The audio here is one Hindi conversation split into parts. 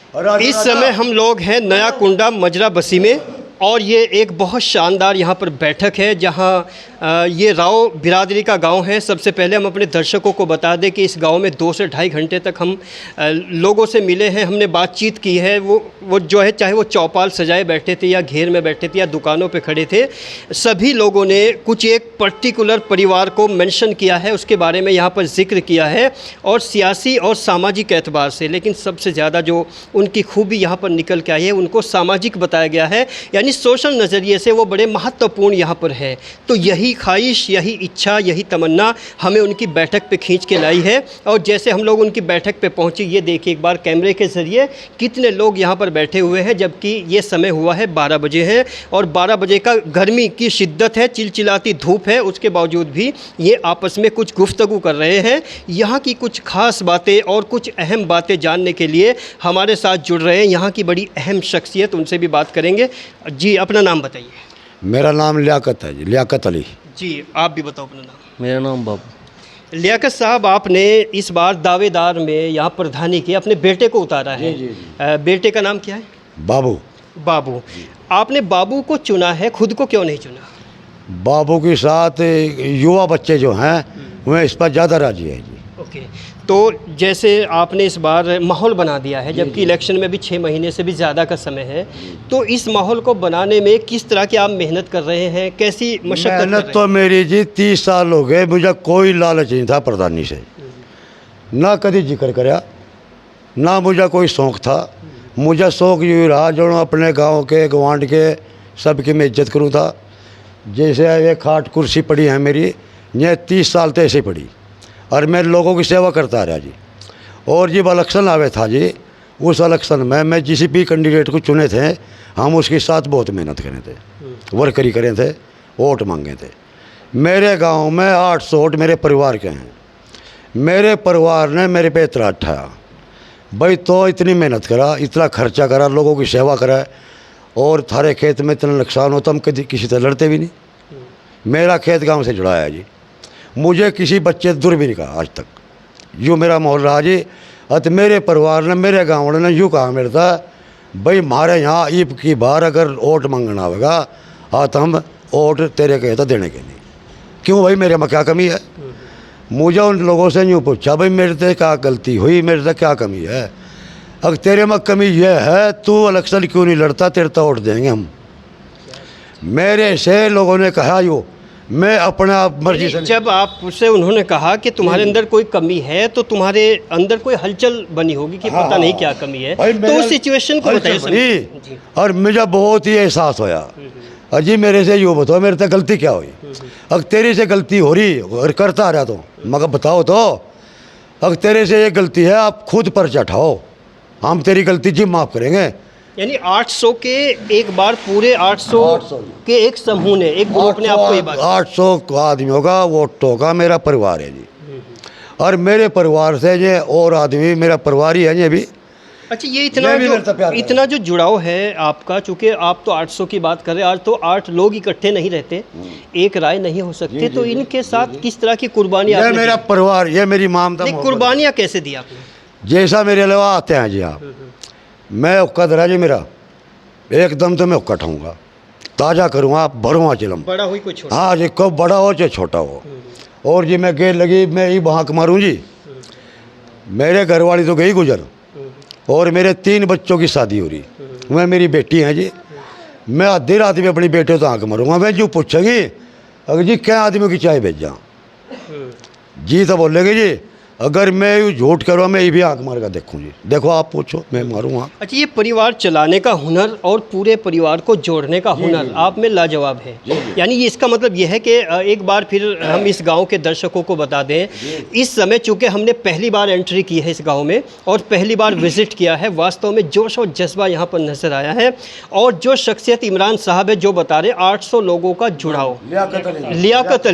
इस समय हम लोग हैं नया कुंडा मजरा बसी में और ये एक बहुत शानदार यहाँ पर बैठक है जहाँ ये राव बिरादरी का गांव है। सबसे पहले हम अपने दर्शकों को बता दें कि इस गांव में 2 से ढाई घंटे तक हम लोगों से मिले हैं, हमने बातचीत की है। वो जो है चाहे वो चौपाल सजाए बैठे थे या घेर में बैठे थे या दुकानों पे खड़े थे, सभी लोगों ने कुछ एक पर्टिकुलर परिवार को मेंशन किया है, उसके बारे में यहाँ पर जिक्र किया है और सियासी और सामाजिक एतबार से। लेकिन सबसे ज़्यादा जो उनकी खूबी यहाँ पर निकल के आई है उनको सामाजिक बताया गया है, यानी सोशल नज़रिए से वो बड़े महत्वपूर्ण यहाँ पर है। तो यही ख्वाहिश, यही इच्छा, यही तमन्ना हमें उनकी बैठक पे खींच के लाई है। और जैसे हम लोग उनकी बैठक पे पहुँचे, ये देखिए एक बार कैमरे के ज़रिए कितने लोग यहाँ पर बैठे हुए हैं, जबकि ये समय हुआ है 12 बजे है और 12 बजे का गर्मी की शिद्दत है, चिलचिलाती धूप है, उसके बावजूद भी ये आपस में कुछ गुफ्तगू कर रहे हैं। यहाँ की कुछ ख़ास बातें और कुछ अहम बातें जानने के लिए हमारे साथ जुड़ रहे हैं यहाँ की बड़ी अहम शख्सियत, उनसे भी बात करेंगे। जी अपना नाम बताइए। मेरा नाम लियाकत है जी, लियाकत अली। जी आप भी बताओ अपना नाम। मेरा नाम बाबू। लियाकत साहब, आपने इस बार दावेदार में यहाँ प्रधानी की अपने बेटे को उतारा है। जी। बेटे का नाम क्या है? बाबू। बाबू। आपने बाबू को चुना है, खुद को क्यों नहीं चुना? बाबू के साथ युवा बच्चे जो हैं वह इस पर ज़्यादा राजी है जी। ओके, तो जैसे आपने इस बार माहौल बना दिया है, जबकि इलेक्शन में भी 6 महीने से भी ज़्यादा का समय है, तो इस माहौल को बनाने में किस तरह की आप मेहनत कर रहे हैं, कैसी मशक्कत कर रहे मेहनत हैं? तो मेरी जी 30 साल हो गए, मुझे कोई लालच नहीं था प्रधानी से, ना कभी जिक्र कराया, ना मुझे कोई शौक़ था। मुझे शौक़ यूँ रहा जो अपने गाँव के गवांड के सबकी मैं इज्जत करूँ था। जैसे ये खाट कुर्सी पड़ी है मेरी, ये 30 साल तो ऐसे पड़ी और मैं लोगों की सेवा करता रहा जी। और जब इलेक्शन आवे था जी, उस इलेक्शन में मैं जिस भी कैंडिडेट को चुने थे, हम उसके साथ बहुत मेहनत करे थे, वर्करी करे थे, वोट मांगे थे। मेरे गांव में 800 वोट मेरे परिवार के हैं। मेरे परिवार ने मेरे पे इतना उठाया, भाई तो इतनी मेहनत करा, इतना खर्चा करा, लोगों की सेवा करा, और थारे खेत में इतना नुकसान होता हम कभी किसी से लड़ते भी नहीं। मेरा खेत गाँव से जुड़ा है जी, मुझे किसी बच्चे दूर भी नहीं कहा आज तक। यूँ मेरा माहौल रहा जी। अत मेरे परिवार ने, मेरे गाँव वाले ने यूँ कहा मेरे था, भाई हमारे यहाँ ईब की बार अगर वोट मांगना होगा तो हम वोट तेरे कहे तो देने के नहीं। क्यों भाई, मेरे में क्या कमी है? मुझे उन लोगों से यूँ पूछा, भाई मेरे से क्या गलती हुई, मेरे से क्या कमी है? अगर तेरे में कमी यह है, तू इलेक्शन क्यों नहीं लड़ता, तेरे तो वोट देंगे हम। मेरे से लोगों ने कहा यूँ, मैं अपने आप मर्जी से। जब आपसे उन्होंने कहा कि तुम्हारे अंदर कोई कमी है, तो तुम्हारे अंदर कोई हलचल बनी होगी कि पता नहीं क्या कमी है, तो उस सिचुएशन को बताइए। और मुझे बहुत ही एहसास होया, अजी मेरे से यूँ बताओ मेरे से गलती क्या हुई? अगर तेरी से गलती हो रही और करता रहा तो मगर बताओ तो, अगर तेरे से ये गलती है आप खुद पर चढ़ाओ, हम तेरी गलती जी माफ़ करेंगे। यानी 800 के एक बार पूरे 800 के एक समूह ने, एक ग्रुप ने आपको ये बात 800 आदमियों का वोटों का मेरा परिवार है जी। और मेरे परिवार से ये और आदमी मेरा परिवार ही है ये भी। अच्छा, ये इतना जो जुड़ाव है आपका, चूँकि आप तो 800 की बात कर रहे हैं, आज तो 8 लोग इकट्ठे नहीं रहते, एक राय नहीं हो सकते, तो इनके साथ किस तरह की कुर्बानियाँ? ये मेरा परिवार, ये मेरी ममता। कुर्बानियाँ कैसे दी आपने? जैसा मेरे अलावा आते हैं जी आप, मैं उक्का दरा जी मेरा एकदम तो मैं उक्का ठाऊँगा, ताज़ा करूँगा, भरूँगा चिलम, बड़ा हुई कुछ छोटा। हाँ जी, कब बड़ा हो चाहे छोटा हो। और जी मैं गेर लगी, मैं ही बहाक मारूँ जी। मेरे घर वाली तो गई गुजर, और मेरे 3 बच्चों की शादी हो रही, वह मेरी बेटी हैं जी। मैं आधी रात में अपनी बेटे तो आँख मारूँगा, मैं जो पूछेगी अगर जी क्या आदमी की चाय भेजा जी, तो बोलेगी जी अगर मैं यूँ झूठ करूँ मैं ये भी आँख मार कर देखूँ जी, देखो आप पूछो मैं मारूँगा। अच्छा, ये परिवार चलाने का हुनर और पूरे परिवार को जोड़ने का हुनर आप में लाजवाब है। यानी ये इसका मतलब ये है कि एक बार फिर हम इस गांव के दर्शकों को बता दें, इस समय चूँकि हमने पहली बार एंट्री की है इस गांव में और पहली बार विजिट किया है, वास्तव में जोश और जज्बा यहाँ पर नजर आया है। और जो शख्सियत इमरान साहब है जो बता रहे 800 लोगों का जुड़ाव, लियाकत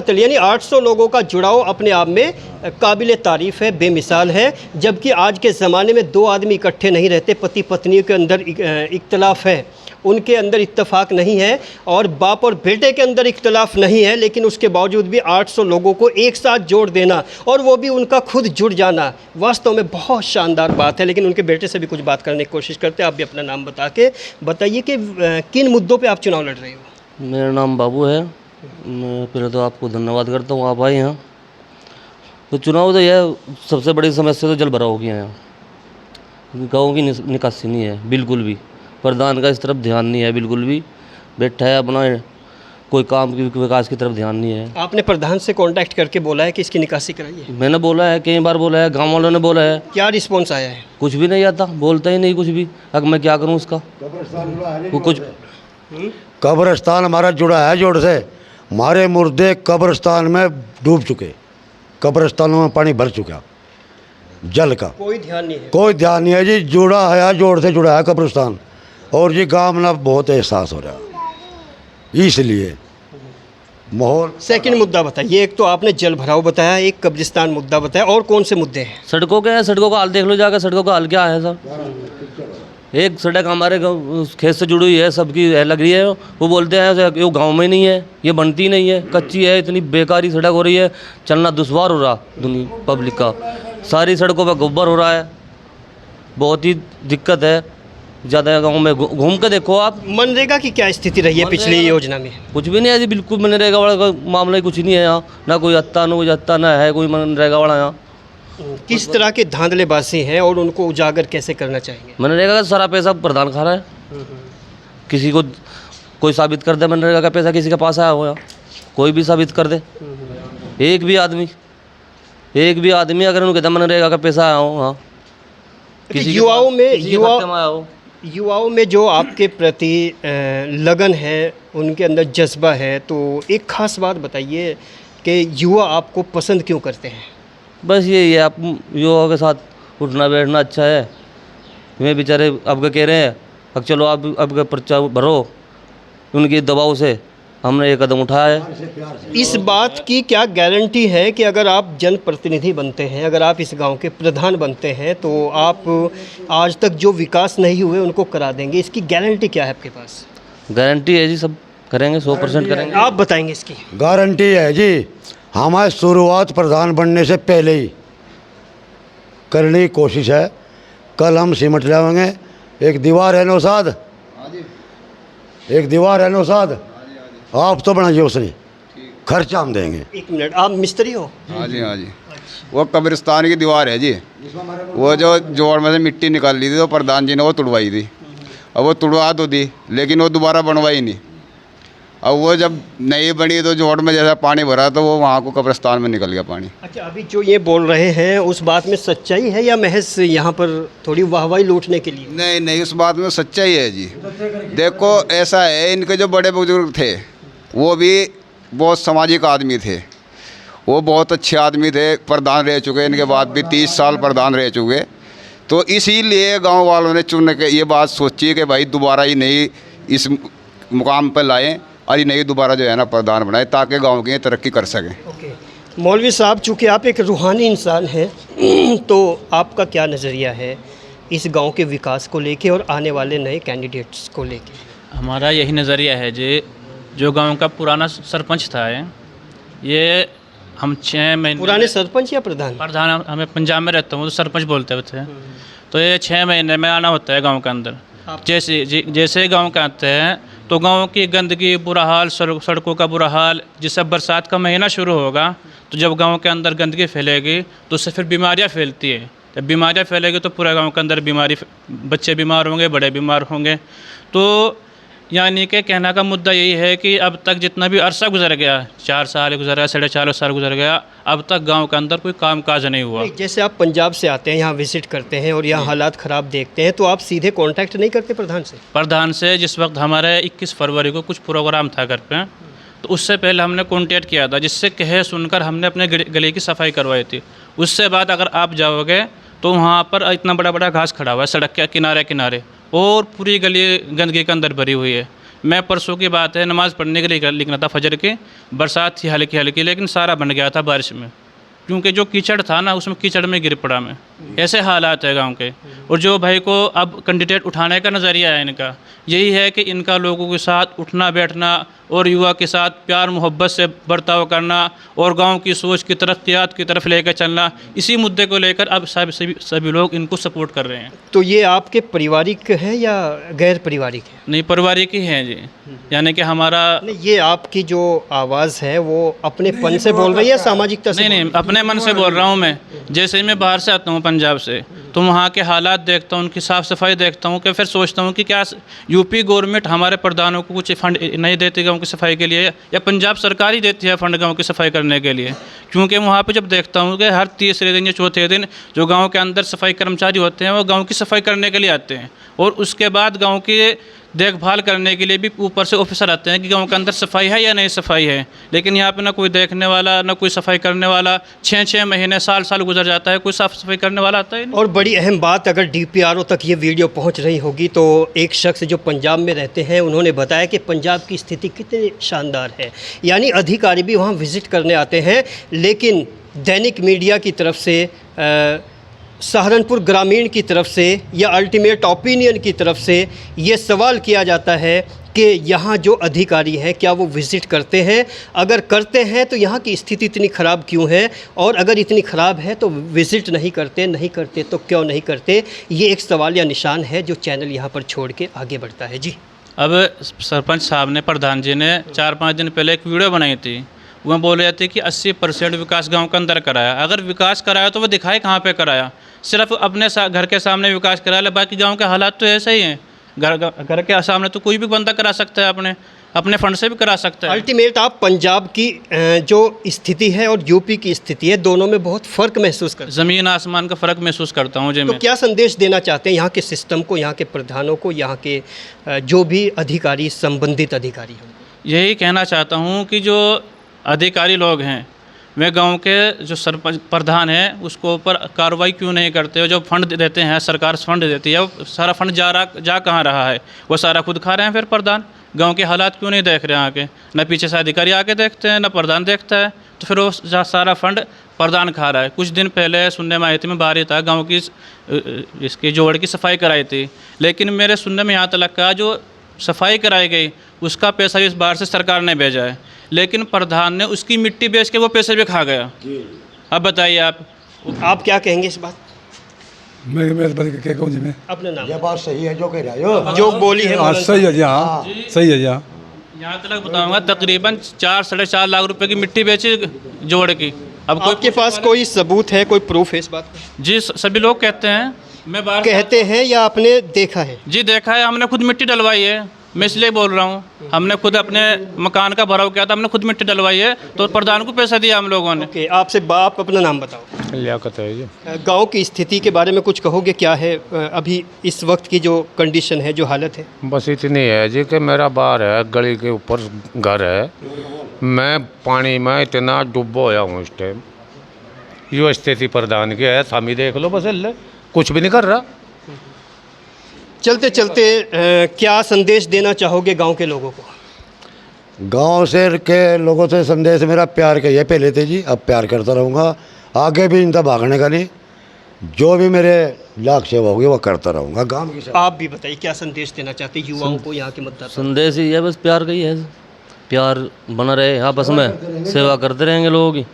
अली यानी 800 लोगों का जुड़ाव अपने आप में काबिल तारीफ़ है, बेमिसाल है। जबकि आज के ज़माने में 2 आदमी इकट्ठे नहीं रहते, पति पत्नी के अंदर इख्तलाफ है उनके अंदर इत्तेफाक नहीं है और बाप और बेटे के अंदर इख्तलाफ नहीं है, लेकिन उसके बावजूद भी 800 लोगों को एक साथ जोड़ देना और वो भी उनका खुद जुड़ जाना वास्तव में बहुत शानदार बात है। लेकिन उनके बेटे से भी कुछ बात करने की कोशिश करते हैं। आप भी अपना नाम बता के बताइए कि किन मुद्दों पर आप चुनाव लड़ रहे हो। मेरा नाम बाबू है। मैं पहले तो आपको धन्यवाद करता हूँ, आप आए यहाँ। तो चुनाव तो यह सबसे बड़ी समस्या तो जल भराव की है यहाँ। गाँव की निकासी नहीं है बिल्कुल भी, प्रधान का इस तरफ ध्यान नहीं है बिल्कुल भी, बैठा है अपना, कोई काम की विकास की तरफ ध्यान नहीं है। आपने प्रधान से कांटेक्ट करके बोला है कि इसकी निकासी कराइए? मैंने बोला है, कई बार बोला है, गाँव वालों ने बोला है। क्या रिस्पॉन्स आया है? कुछ भी नहीं आता, बोलता ही नहीं कुछ भी। अब मैं क्या करूँ उसका, वो कुछ कब्रिस्तान हमारा जुड़ा है जोड़ से, हमारे मुर्दे कब्रिस्तान में डूब चुके, कब्रिस्तानों में पानी भर चुका, जल का कोई ध्यान नहीं है। कोई ध्यान नहीं है जी। जुड़ा है, जोड़ से जुड़ा है कब्रिस्तान, और ये गांव में बहुत एहसास हो रहा है, इसलिए माहौल। सेकंड मुद्दा बताइए। एक तो आपने जल भराव बताया, एक कब्रिस्तान मुद्दा बताया, और कौन से मुद्दे हैं? सड़कों के हैं, सड़कों का हाल देख लो जाकर, सड़कों का हाल क्या है सर। एक सड़क हमारे खेत से जुड़ी हुई है, सबकी लग रही है, वो बोलते हैं ये गांव में नहीं है, ये बनती नहीं है, कच्ची है, इतनी बेकारी सड़क हो रही है, चलना दुश्वार हो रहा दुनिया पब्लिक का, सारी सड़कों पर गोबर हो रहा है, बहुत ही दिक्कत है। ज़्यादा गांव में घूम के देखो आप। मनरेगा की क्या स्थिति रही है पिछली योजना में? कुछ भी नहीं है जी, बिल्कुल मनरेगा वाला मामला ही कुछ नहीं है यहाँ, ना कोई अत्ता ना कोई अत्ता, ना है कोई मनरेगा वाला यहाँ। किस तरह के धांधलेबाजी हैं और उनको उजागर कैसे करना चाहेंगे? मनरेगा का सारा पैसा प्रधान खा रहा है। किसी को कोई साबित कर दे मनरेगा का पैसा किसी के पास आया हो, कोई भी साबित कर दे, एक भी आदमी अगर उन्हें कहता मनरेगा का पैसा आया हो, हाँ, किसी युवाओं में जो आपके प्रति लगन है, उनके अंदर जज्बा है, तो एक खास बात बताइए कि युवा आपको पसंद क्यों करते हैं? बस यही है, आप युवाओं के साथ उठना बैठना अच्छा है। वे बेचारे अब कह रहे हैं अब चलो आप अब पर्चा भरो, उनकी दबाव से हमने ये कदम उठाया है। इस बात की क्या गारंटी है कि अगर आप जनप्रतिनिधि बनते हैं, अगर आप इस गांव के प्रधान बनते हैं, तो आप आज तक जो विकास नहीं हुए उनको करा देंगे? इसकी गारंटी क्या है आपके पास? गारंटी है जी, सब करेंगे, 100% करेंगे। आप बताएंगे इसकी गारंटी है जी। हमारी शुरुआत प्रधान बनने से पहले ही करने की कोशिश है। कल हम सिमट लाएंगे, एक दीवार है नौसाद, एक दीवार है नौसाद, आप तो बनाइए, उसने खर्चा हम देंगे। एक मिनट, आप मिस्त्री हो? हाँ जी, हाँ जी। वो कब्रिस्तान की दीवार है जी, वो जो जोड़ में से मिट्टी निकाल ली थी तो प्रधान जी ने वो तुड़वाई थी। अब वो तुड़वा तो दी, लेकिन वो दोबारा बनवाई नहीं। अब वो जब नई बनी तो जोड़ में जैसा पानी भरा तो वो वहाँ को कब्रिस्तान में निकल गया पानी। अच्छा, अभी जो ये बोल रहे हैं उस बात में सच्चाई है या महज यहाँ पर थोड़ी वाहवाही लूटने के लिए? नहीं नहीं, उस बात में सच्चाई है जी। देखो ऐसा है, इनके जो बड़े बुजुर्ग थे वो भी बहुत सामाजिक आदमी थे, वो बहुत अच्छे आदमी थे, प्रधान रह चुके, इनके बाद भी 30 साल प्रधान रह चुके। तो इसीलिए गांव वालों ने चुन के ये बात सोची कि भाई दोबारा ही नहीं इस मुकाम पर लाएं और नहीं दोबारा जो है ना प्रधान बनाए, ताकि गांव की तरक्की कर सकें। ओके मौलवी साहब, चूँकि आप एक रूहानी इंसान हैं तो आपका क्या नज़रिया है इस गांव के विकास को लेके और आने वाले नए कैंडिडेट्स को लेके? हमारा यही नज़रिया है जी, जो गांव का पुराना सरपंच था ये हम 6 महीने पुराने सरपंच या प्रधान? प्रधान, हमें पंजाब में रहता हूँ तो सरपंच बोलते थे। तो ये 6 महीने में आना होता है गांव के अंदर। जैसे गांव के आते हैं तो गांव की गंदगी, बुरा हाल, सड़कों का बुरा हाल, जिससे बरसात का महीना शुरू होगा तो जब गांव के अंदर गंदगी फैलेगी तो उससे फिर बीमारियां फैलती है। जब बीमारियां फैलेगी तो पूरा गांव के अंदर बीमारी, बच्चे बीमार होंगे, बड़े बीमार होंगे। तो यानी कि कहने का मुद्दा यही है कि अब तक जितना भी अरसा गुजर गया, 4 साल गुजर गया, 4.5 साल गुजर गया, अब तक गांव के अंदर कोई काम काज नहीं हुआ। जैसे आप पंजाब से आते हैं, यहाँ विजिट करते हैं और यहाँ हालात ख़राब देखते हैं, तो आप सीधे कांटेक्ट नहीं करते प्रधान से? प्रधान से जिस वक्त हमारे 21 फरवरी को कुछ प्रोग्राम था घर पे, तो उससे पहले हमने कॉन्टेक्ट किया था, जिससे कहे सुनकर हमने अपने गली की सफाई करवाई थी। उससे बाद अगर आप जाओगे तो वहाँ पर इतना बड़ा बड़ा घास खड़ा हुआ है सड़क के किनारे किनारे, और पूरी गली गंदगी के अंदर भरी हुई है। मैं परसों की बात है, नमाज़ पढ़ने के लिए निकला था फजर की, बरसात थी हल्की हल्की, लेकिन सारा बन गया था बारिश में। क्योंकि जो कीचड़ था ना उसमें कीचड़ में गिर पड़ा मैं। ऐसे हालात है गांव के। और जो भाई को अब कैंडिडेट उठाने का नज़रिया है इनका यही है कि इनका लोगों के साथ उठना बैठना और युवा के साथ प्यार मोहब्बत से बर्ताव करना और गांव की सोच की तरक्यात की तरफ लेकर चलना, इसी मुद्दे को लेकर अब सभी लोग इनको सपोर्ट कर रहे हैं। तो ये आपके पारिवारिक है या गैर पारिवारिक है? नहीं, पारिवारिक ही है जी, यानी कि हमारा नहीं, ये आपकी जो आवाज़ है वो अपने पन से बोल रही है, सामाजिकता से? नहीं, अपने मन से बोल रहा हूँ मैं। जैसे ही मैं बाहर से आता हूँ पंजाब से, तो वहाँ के हालात देखता हूँ, उनकी साफ़ सफाई देखता हूँ कि फिर सोचता हूँ कि क्या यूपी गवर्नमेंट हमारे प्रधानों को कुछ फंड नहीं देती गाँव की सफाई के लिए, या पंजाब सरकार ही देती है फंड गाँव की सफाई करने के लिए। क्योंकि वहाँ पे जब देखता हूँ कि हर तीसरे दिन या चौथे दिन जो गाँव के अंदर सफाई कर्मचारी होते हैं वो गाँव की सफाई करने के लिए आते हैं, और उसके बाद गाँव की देखभाल करने के लिए भी ऊपर से ऑफिसर आते हैं कि गांव के अंदर सफाई है या नहीं सफाई है। लेकिन यहाँ पे ना कोई देखने वाला, ना कोई सफाई करने वाला। 6-6 महीने, साल गुजर जाता है, कोई साफ सफाई करने वाला आता ही नहीं। और बड़ी अहम बात, अगर DPRO तक ये वीडियो पहुंच रही होगी तो एक शख्स जो पंजाब में रहते हैं उन्होंने बताया कि पंजाब की स्थिति कितनी शानदार है, यानी अधिकारी भी वहाँ विज़िट करने आते हैं। लेकिन दैनिक मीडिया की तरफ से, सहारनपुर ग्रामीण की तरफ से या अल्टीमेट ओपिनियन की तरफ से ये सवाल किया जाता है कि यहाँ जो अधिकारी हैं क्या वो विज़िट करते हैं? अगर करते हैं तो यहाँ की स्थिति इतनी ख़राब क्यों है, और अगर इतनी ख़राब है तो विज़िट नहीं करते तो क्यों नहीं करते? ये एक सवाल या निशान है जो चैनल यहाँ पर छोड़ के आगे बढ़ता है। जी, अब सरपंच साहब ने, प्रधान जी ने 4-5 दिन पहले एक वीडियो बनाई थी। वह बोल रहे थे कि 80% विकास गांव के अंदर कराया। अगर विकास कराया तो वो दिखाए कहाँ पे कराया। सिर्फ अपने घर के सामने विकास कराया, बाकी गांव के हालात तो ऐसे ही हैं। घर के सामने तो कोई भी बंदा करा सकता है, अपने फंड से भी करा सकता है। अल्टीमेट आप पंजाब की जो स्थिति है और यूपी की स्थिति है, दोनों में बहुत फ़र्क महसूस करते हैं। ज़मीन आसमान का फ़र्क महसूस करता हूँ जी तो मैं। क्या संदेश देना चाहते हैं यहाँ के सिस्टम को, यहाँ के प्रधानों को, यहाँ के जो भी अधिकारी, संबंधित अधिकारी हों? यही कहना चाहता हूँ कि जो अधिकारी लोग हैं वे गांव के जो सरपंच प्रधान हैं उसको ऊपर कार्रवाई क्यों नहीं करते? जो फंड देते हैं, सरकार फंड देती है, वो सारा फंड जा कहाँ रहा है? वो सारा खुद खा रहे हैं। फिर प्रधान गांव के हालात क्यों नहीं देख रहे हैं आके? न पीछे से अधिकारी आके देखते हैं, न प्रधान देखता है, तो फिर वो सारा फंड प्रधान खा रहा है। कुछ दिन पहले सुनने में आई थी, मैं बाहर ही था, गाँव की इसकी जोड़ की सफाई कराई थी, लेकिन मेरे सुनने में यहाँ तक का जो सफाई कराई गई उसका पैसा इस बार से सरकार ने भेजा है, लेकिन प्रधान ने उसकी मिट्टी बेच के वो पैसे भी खा गया। अब बताइए आप क्या कहेंगे इस बात? मैं क्या कहूँ जी, मैं अपना नाम? ये बात सही है जो कह रहे हो, जो बोली है हाँ सही है जी, हाँ सही है जी। हाँ, यहाँ तक बताऊंगा, तकरीबन 4-4.5 लाख रुपए की मिट्टी बेची जोड़ की। अब आपके पास कोई सबूत है, कोई प्रूफ है इस बात का? जी, सभी लोग कहते हैं, मैं बाहर कहते हैं या आपने देखा है? जी देखा है, हमने खुद मिट्टी डलवाई है, मैं इसलिए बोल रहा हूँ। हमने खुद अपने मकान का भराव किया था, हमने खुद मिट्टी डलवाई है, तो प्रधान को पैसा दिया हम लोगों ने। ओके, आपसे आप अपना नाम बताओ। लियाकत है जी। गांव की स्थिति के बारे में कुछ कहोगे? क्या है अभी इस वक्त की जो कंडीशन है, जो हालत है? बस इतनी है जी कि मेरा बाहर है, गली के ऊपर घर है, मैं पानी में इतना डूबा होया हूँ इस टाइम। यो स्थिति प्रधान की है, सामी देख लो, बस अल्ले कुछ भी नहीं कर रहा। चलते चलते क्या संदेश देना चाहोगे गांव के लोगों को? गांव से के लोगों से संदेश मेरा प्यार का ये पहले थे जी, अब प्यार करता रहूँगा, आगे भी इनका भागने का नहीं, जो भी मेरे लाख सेवा होगी वो करता रहूँगा गांव की सेवा। आप भी बताइए क्या संदेश देना चाहते हैं युवाओं को, यहाँ के मतदाता? संदेश ही है, बस प्यार का ही है। प्यार बना रहे आपस में, सेवा करते रहेंगे लोगों की,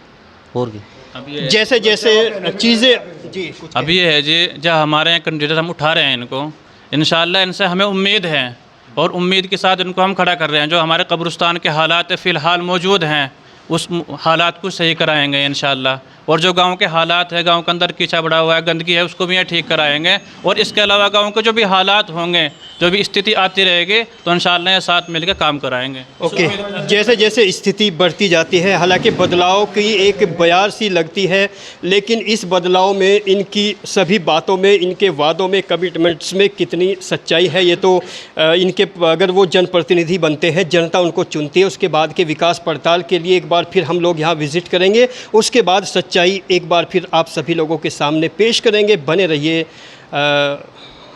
और की। जैसे जैसे चीज़ें जी कुछ अब ये है जी, जब हमारे यहाँ कैंडिडेट हम उठा रहे हैं इनको, इंशाल्लाह इनसे हमें उम्मीद है, और उम्मीद के साथ इनको हम खड़ा कर रहे हैं। जो हमारे कब्रिस्तान के हालात फ़िलहाल मौजूद हैं उस हालात को सही कराएंगे इंशाल्लाह, और जो गांव के हालात है, गांव के अंदर कीचड़ बढ़ा हुआ है, गंदगी है, उसको भी यहाँ ठीक कराएंगे। और इसके अलावा गांव के जो भी हालात होंगे, जो भी स्थिति आती रहेगी, तो इंशाल्लाह ये साथ मिलकर काम कराएंगे। ओके, जैसे जैसे स्थिति बढ़ती जाती है, हालांकि बदलाव की एक बयार सी लगती है, लेकिन इस बदलाव में इनकी सभी बातों में, इनके वादों में, कमिटमेंट्स में कितनी सच्चाई है, ये तो इनके अगर वो जनप्रतिनिधि बनते हैं, जनता उनको चुनती है, उसके बाद के विकास पड़ताल के लिए एक बार फिर हम लोग यहाँ विज़िट करेंगे, उसके बाद सच्चाई एक बार फिर आप सभी लोगों के सामने पेश करेंगे। बने रहिए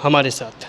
हमारे साथ।